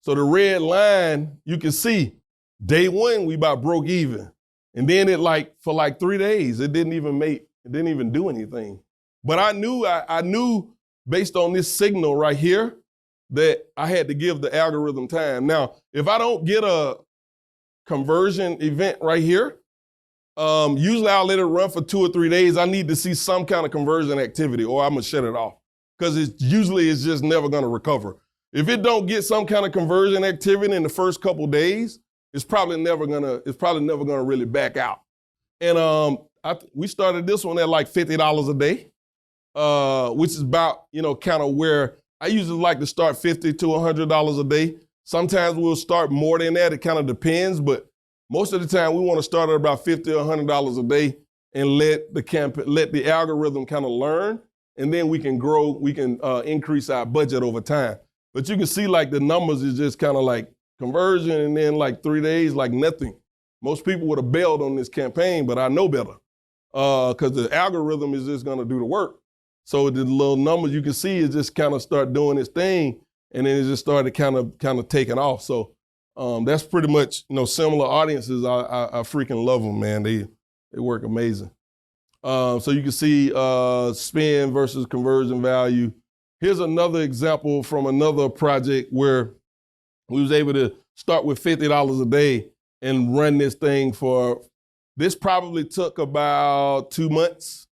So the red line, you can see day one, we about broke even. And then for like 3 days, it didn't even do anything. But I knew based on this signal right here that I had to give the algorithm time. Now, if I don't get a conversion event right here, usually I'll let it run for 2 or 3 days. I need to see some kind of conversion activity or I'm gonna shut it off because it's just never gonna recover. If it don't get some kind of conversion activity in the first couple days, it's probably never gonna really back out. And we started this one at like $50 a day, which is about, kind of where I usually like to start $50 to $100 a day. Sometimes we'll start more than that. It kind of depends, but most of the time we want to start at about $50 or $100 a day and let the algorithm kind of learn, and then we can grow, we can increase our budget over time. But you can see like the numbers is just kind of like conversion, and then like 3 days, like nothing. Most people would have bailed on this campaign, but I know better because the algorithm is just going to do the work. So the little numbers you can see is just kind of start doing its thing, and then it just started kind of taking off. So that's pretty much, similar audiences. I freaking love them, man. They work amazing. So you can see spend versus conversion value. Here's another example from another project where we was able to start with $50 a day and run this thing this probably took about 2 months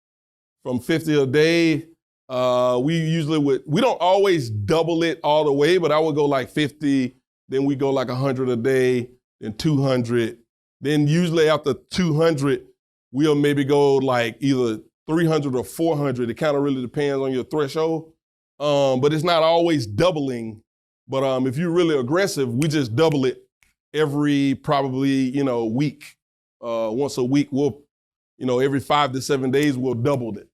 from 50 a day. We don't always double it all the way, but I would go like 50, then we go like 100 a day, then 200. Then usually after 200, we'll maybe go like either 300 or 400. It kind of really depends on your threshold. But it's not always doubling. But if you're really aggressive, we just double it every probably, week. Once a week, we'll, every 5 to 7 days, we'll double it.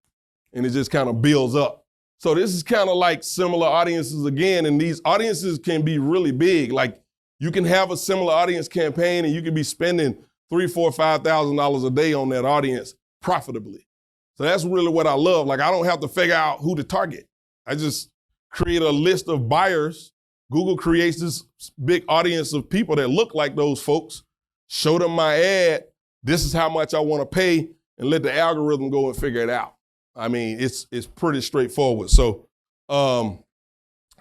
And it just kind of builds up. So this is kind of like similar audiences again, and these audiences can be really big. Like you can have a similar audience campaign and you can be spending $3,000, $4,000, $5,000 a day on that audience profitably. So that's really what I love. Like I don't have to figure out who to target. I just create a list of buyers. Google creates this big audience of people that look like those folks, show them my ad, this is how much I want to pay, and let the algorithm go and figure it out. I mean, it's pretty straightforward. So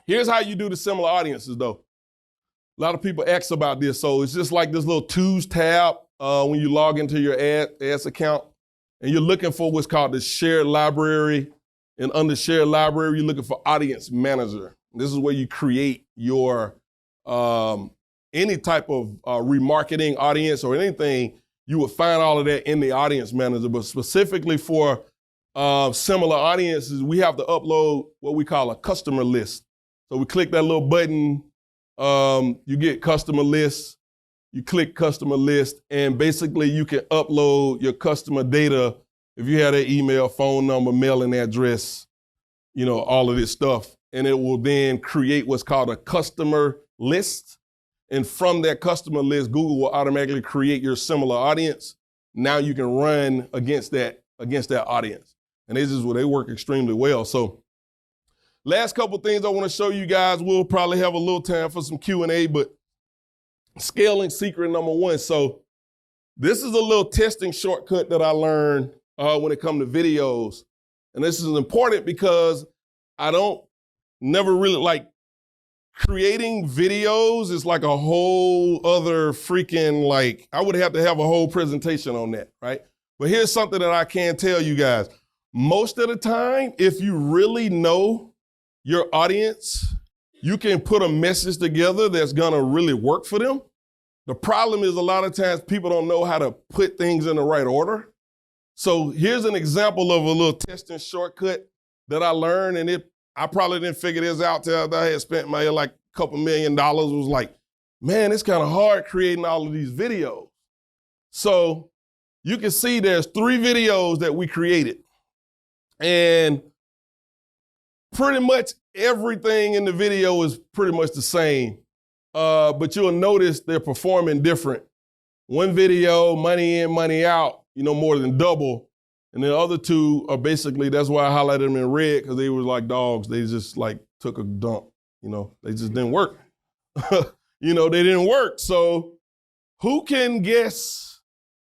here's how you do the similar audiences, though. A lot of people ask about this. So it's just like this little tools tab when you log into your ads account, and you're looking for what's called the shared library. And under shared library, you're looking for audience manager. This is where you create your any type of remarketing audience or anything. You will find all of that in the audience manager, but specifically for similar audiences, we have to upload what we call a customer list. So we click that little button, you get customer lists, you click customer list, and basically you can upload your customer data if you have their email, phone number, mailing address, all of this stuff. And it will then create what's called a customer list. And from that customer list, Google will automatically create your similar audience. Now you can run against that audience. And they work extremely well. So last couple things I want to show you guys. We'll probably have a little time for some Q&A, but scaling secret number 1. So this is a little testing shortcut that I learned when it comes to videos. And this is important because I never really like creating videos is like a whole other freaking I would have to have a whole presentation on that, right? But here's something that I can tell you guys. most of the time, if you really know your audience, you can put a message together that's gonna really work for them. The problem is a lot of times people don't know how to put things in the right order. So here's an example of a little testing shortcut that I learned, and I probably didn't figure this out till I had spent my like a couple $1 million. Was like, man, it's kind of hard creating all of these videos. So you can see there's 3 videos that we created. And pretty much everything in the video is pretty much the same. But you'll notice they're performing different. One video, money in, money out, more than double. And the other 2 are basically, that's why I highlighted them in red, because they were like dogs. They just like took a dump, they just didn't work. They didn't work. So who can guess?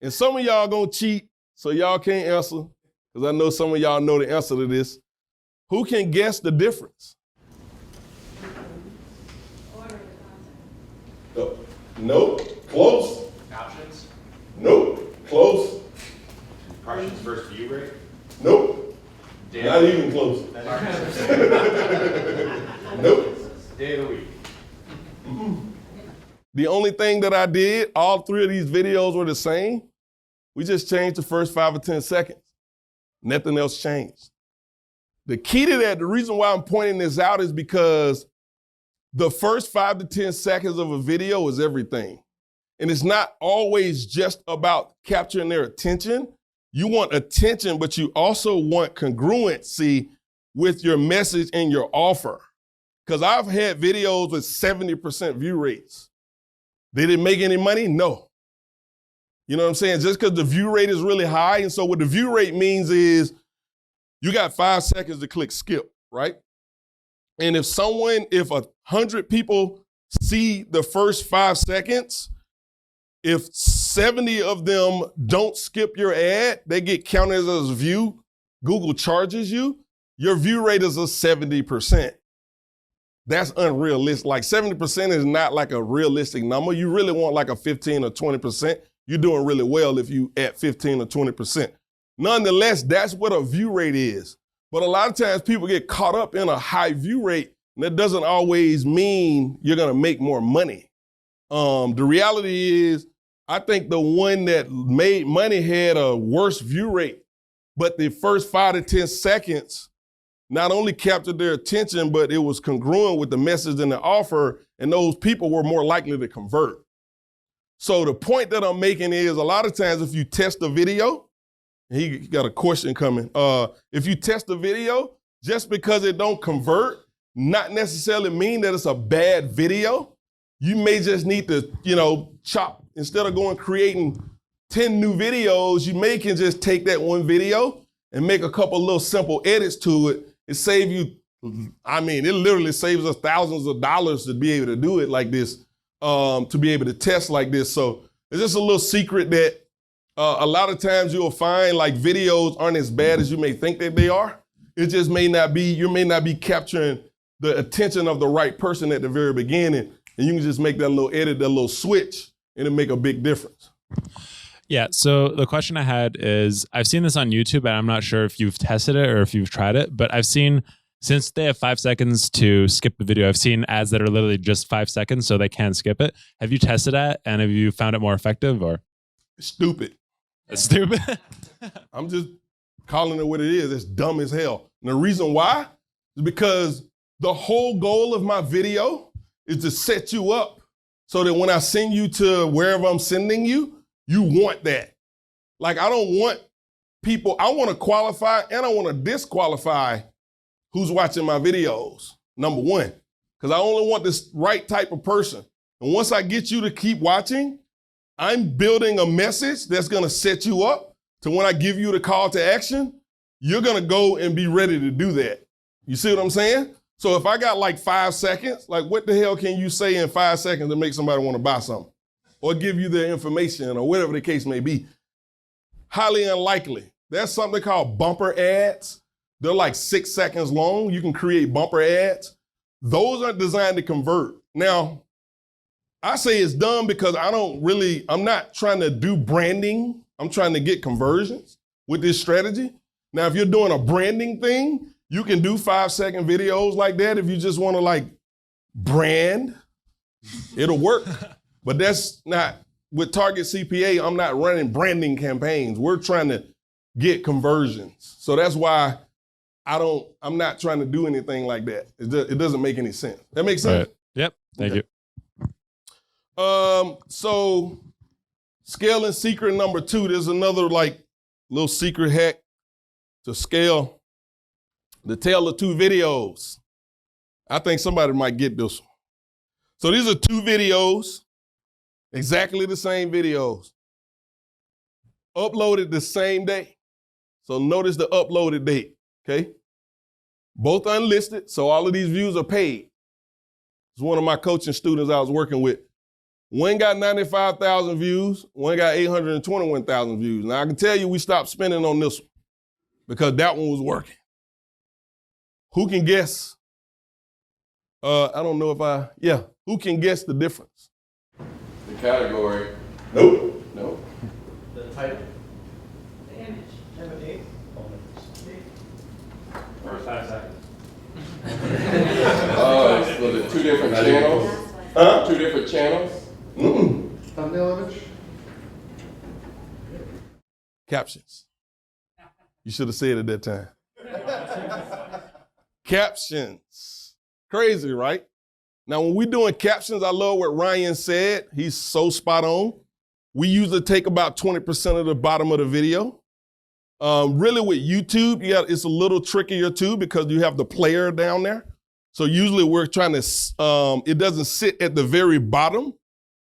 And some of y'all gonna cheat, so y'all can't answer, because I know some of y'all know the answer to this. Who can guess the difference? Nope. Close. Options? Nope. Close. Impressions versus view rate? Nope. Not even close. Nope. Day of the week. The only thing that I did, all 3 of these videos were the same. We just changed the first 5 or 10 seconds. Nothing else changed. The key to that, the reason why I'm pointing this out is because the first 5 to 10 seconds of a video is everything. And it's not always just about capturing their attention. You want attention, but you also want congruency with your message and your offer. Because I've had videos with 70% view rates. They didn't make any money? No. You know what I'm saying? Just because the view rate is really high. And so what the view rate means is you got 5 seconds to click skip, right? And if 100 people see the first 5 seconds, if 70 of them don't skip your ad, they get counted as a view. Google charges you. Your view rate is a 70%. That's unrealistic. Like 70% is not like a realistic number. You really want like a 15 or 20%. You're doing really well if you at 15 or 20%. Nonetheless, that's what a view rate is. But a lot of times people get caught up in a high view rate, and that doesn't always mean you're gonna make more money. The reality is, I think the one that made money had a worse view rate, but the first 5 to 10 seconds not only captured their attention, but it was congruent with the message and the offer, and those people were more likely to convert. So the point that I'm making is a lot of times if you test a video, he got a question coming. If you test a video, just because it don't convert, not necessarily mean that it's a bad video. You may just need to, chop. Instead of creating 10 new videos, you may can just take that one video and make a couple little simple edits to it. It save you, it literally saves us thousands of dollars to be able to do it like this, to be able to test like this. So it's just a little secret that a lot of times you'll find like videos aren't as bad as you may think that they are. It just may not be, you may not be capturing the attention of the right person at the very beginning. And you can just make that little edit, that little switch, and it'll make a big difference. Yeah, so the question I had is, I've seen this on YouTube, and I'm not sure if you've tested it or if you've tried it, but I've seen, since they have 5 seconds to skip the video, I've seen ads that are literally just 5 seconds so they can skip it. Have you tested that, and have you found it more effective, or? Stupid. It's stupid? I'm just calling it what it is. It's dumb as hell. And the reason why is because the whole goal of my video is to set you up so that when I send you to wherever I'm sending you, you want that. Like, I don't want people, I want to qualify and I want to disqualify who's watching my videos, number one, because I only want this right type of person. And once I get you to keep watching, I'm building a message that's going to set you up to when I give you the call to action, you're going to go and be ready to do that. You see what I'm saying? So if I got like 5 seconds, like what the hell can you say in 5 seconds to make somebody want to buy something or give you their information or whatever the case may be? Highly unlikely. There's something called bumper ads. They're like 6 seconds long. You can create bumper ads. Those are designed to convert. Now, I say it's dumb because I'm not trying to do branding. I'm trying to get conversions with this strategy. Now, if you're doing a branding thing, you can do 5-second videos like that. If you just want to like brand, it'll work. But that's not, with Target CPA, I'm not running branding campaigns. We're trying to get conversions. So that's why I'm not trying to do anything like that. It doesn't make any sense. That makes sense? Right. Yep. Thank you. So scaling secret number 2, there's another like little secret hack to scale the tale of 2 videos. I think somebody might get this one. So these are 2 videos, exactly the same videos, uploaded the same day. So notice the uploaded date, okay? Both unlisted, so all of these views are paid. It's one of my coaching students I was working with. One got 95,000 views, one got 821,000 views. Now I can tell you we stopped spending on this one because that one was working. Who can guess? I don't know if who can guess the difference? The category. Nope. No. The title. The image. Have a date. First 5 seconds. So the 2 different channels. Huh? 2 different channels. Thumbnail image. Captions. You should have said it that time. Captions. Crazy, right? Now, when we're doing captions, I love what Ryan said. He's so spot on. We usually take about 20% of the bottom of the video. Really with YouTube, it's a little trickier too because you have the player down there. So usually we're trying to, it doesn't sit at the very bottom.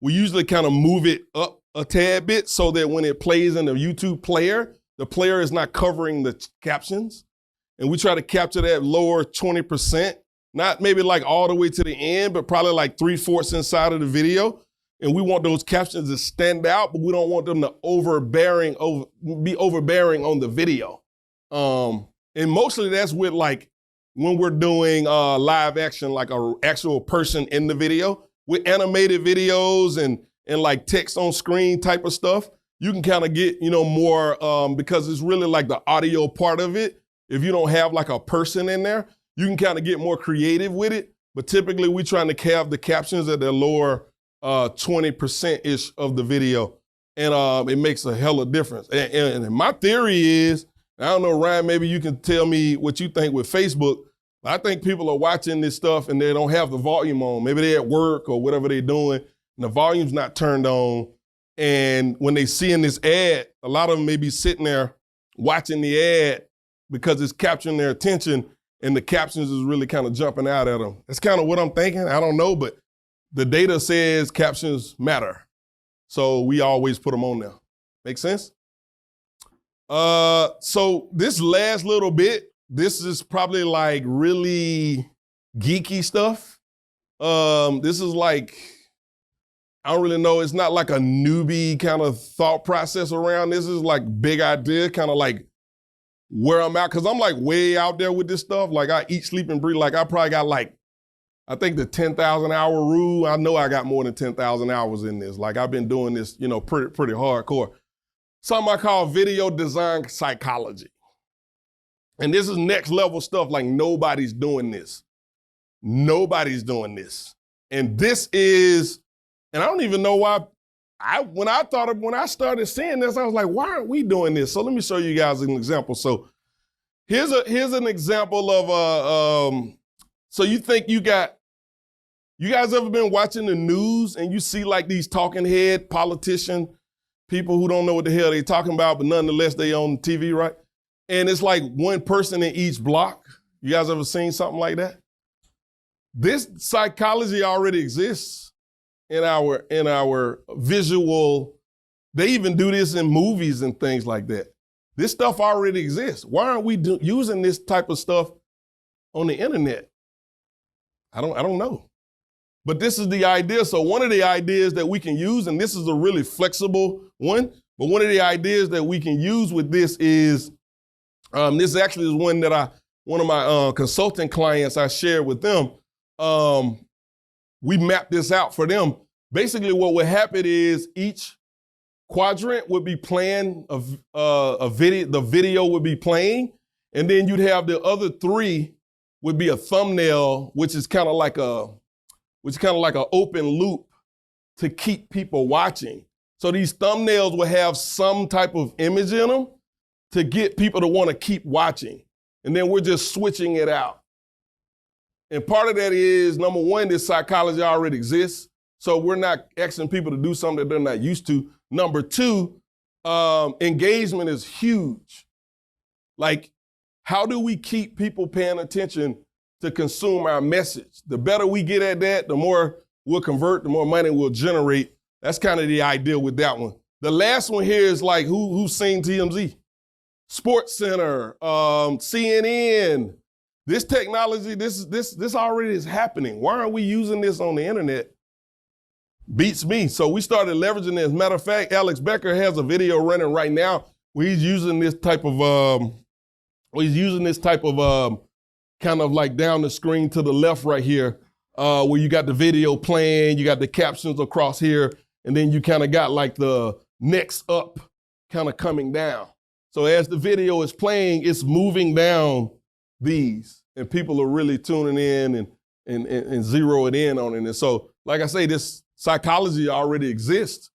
We usually kind of move it up a tad bit so that when it plays in the YouTube player, the player is not covering the captions. And we try to capture that lower 20%, not maybe like all the way to the end, but probably like 3/4 inside of the video. And we want those captions to stand out, but we don't want them to be overbearing on the video. And mostly that's with like when we're doing live action, like an actual person in the video. With animated videos and like text on screen type of stuff, you can kind of get, more because it's really like the audio part of it. If you don't have like a person in there, you can kind of get more creative with it. But typically we trying to have the captions at the lower 20%-ish of the video. And it makes a hell of a difference. And my theory is, I don't know, Ryan, maybe you can tell me what you think with Facebook. I think people are watching this stuff and they don't have the volume on. Maybe they're at work or whatever they're doing, and the volume's not turned on. And when they see in this ad, a lot of them may be sitting there watching the ad because it's capturing their attention and the captions is really kind of jumping out at them. That's kind of what I'm thinking. I don't know, but the data says captions matter. So we always put them on there. Make sense? So this last little bit, this is probably like really geeky stuff. This is like, I don't really know. It's not like a newbie kind of thought process around. This is like big idea, kind of like where I'm at. Cause I'm like way out there with this stuff. Like I eat, sleep, and breathe. Like I probably got like, I think the 10,000 hour rule. I know I got more than 10,000 hours in this. Like I've been doing this, pretty hardcore. Something I call video design psychology. And this is next level stuff, like nobody's doing this. Nobody's doing this. And this is, and I don't even know why, when I started seeing this, I was like, why aren't we doing this? So let me show you guys an example. So here's an example of, so you think you guys ever been watching the news and you see like these talking head politician, people who don't know what the hell they're talking about, but nonetheless they on TV, right? And it's like one person in each block. You guys ever seen something like that? This psychology already exists in our visual. They even do this in movies and things like that. This stuff already exists. Why aren't we using this type of stuff on the internet? I don't know. But this is the idea. So one of the ideas that we can use, and this is a really flexible one, but one of the ideas that we can use with this is, this actually is one that one of my consulting clients, I shared with them. We mapped this out for them. Basically what would happen is each quadrant would be playing a video. The video would be playing, and then you'd have the other three would be a thumbnail, which is kind of like an open loop to keep people watching. So these thumbnails will have some type of image in them to get people to want to keep watching. And then we're just switching it out. And part of that is, number one, this psychology already exists. So we're not asking people to do something that they're not used to. Number two, engagement is huge. Like, how do we keep people paying attention to consume our message? The better we get at that, the more we'll convert, the more money we'll generate. That's kind of the idea with that one. The last one here is like, who's seen TMZ? Sports Center, CNN. This technology, this already is happening. Why aren't we using this on the internet? Beats me. So we started leveraging this. Matter of fact, Alex Becker has a video running right now where he's using this type of kind of like down the screen to the left right here, where you got the video playing, you got the captions across here, and then you kind of got like the next up kind of coming down. So as the video is playing, it's moving down these, and people are really tuning in and zeroing in on it. And so, like I say, this psychology already exists.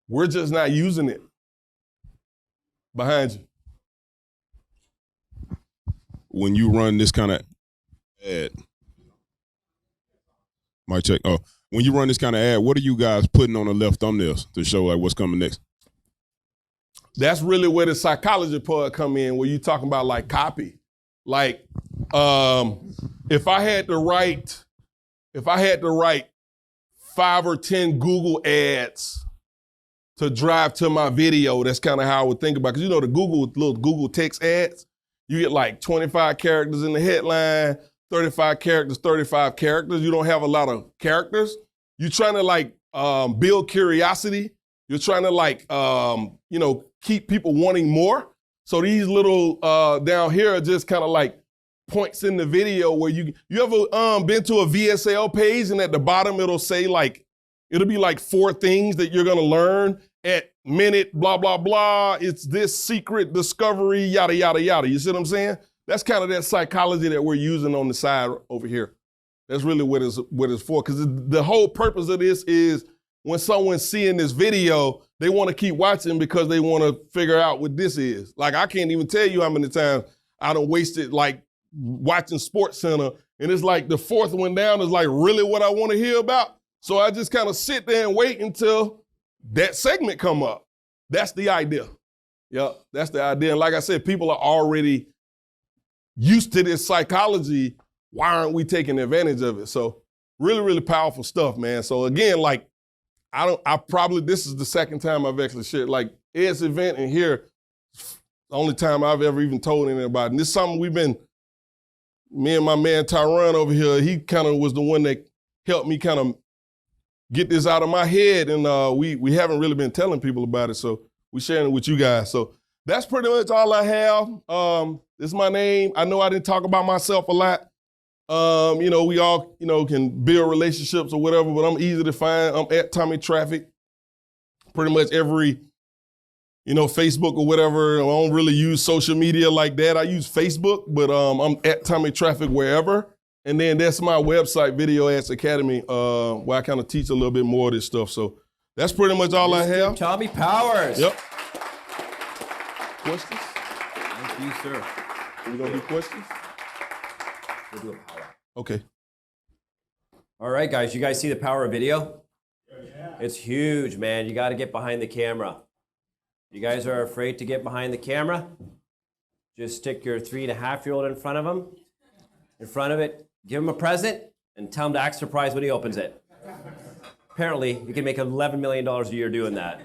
We're just not using it. Behind you. When you run this kind of ad, mic check. Oh, when you run this kind of ad, what are you guys putting on the left thumbnails to show like what's coming next? That's really where the psychology part come in, where you talking about like copy. Like, if I had to write 5 or 10 Google ads to drive to my video, that's kind of how I would think about it. Because you know the little Google text ads, you get like 25 characters in the headline, 35 characters, 35 characters. You don't have a lot of characters. You're trying to like build curiosity. You're trying to like, keep people wanting more. So these little down here are just kind of like points in the video where you ever been to a VSL page and at the bottom it'll say like, it'll be like 4 things that you're gonna learn at minute, blah, blah, blah. It's this secret discovery, yada, yada, yada. You see what I'm saying? That's kind of that psychology that we're using on the side over here. That's really what it's for. Because the whole purpose of this is when someone's seeing this video, they want to keep watching because they want to figure out what this is. Like, I can't even tell you how many times I done wasted like watching Sports Center, and it's like the 4th one down is like really what I want to hear about. So I just kind of sit there and wait until that segment come up. That's the idea. Yeah, that's the idea. And like I said, people are already used to this psychology. Why aren't we taking advantage of it? So really, really powerful stuff, man. So again, like, this is the second time I've actually shared, like, Ed's event and here, the only time I've ever even told anybody about it. And this is something me and my man Tyron over here, he kind of was the one that helped me kind of get this out of my head. And we haven't really been telling people about it. So we're sharing it with you guys. So that's pretty much all I have. This is my name. I know I didn't talk about myself a lot. We all, can build relationships or whatever, but I'm easy to find. I'm at Tommy Traffic. Pretty much every, Facebook or whatever. I don't really use social media like that. I use Facebook, but I'm at Tommy Traffic wherever. And then that's my website, Video Ads Academy, where I kind of teach a little bit more of this stuff. So that's pretty much all I have. Tommy Powers. Yep. Questions? Thank you, sir. We gonna do questions? We'll do a power. Okay. All right, guys. You guys see the power of video? Yeah. It's huge, man. You got to get behind the camera. You guys are afraid to get behind the camera? Just stick your 3.5-year-old in front of it, give him a present, and tell him to act surprised when he opens it. Apparently, you can make $11 million a year doing that.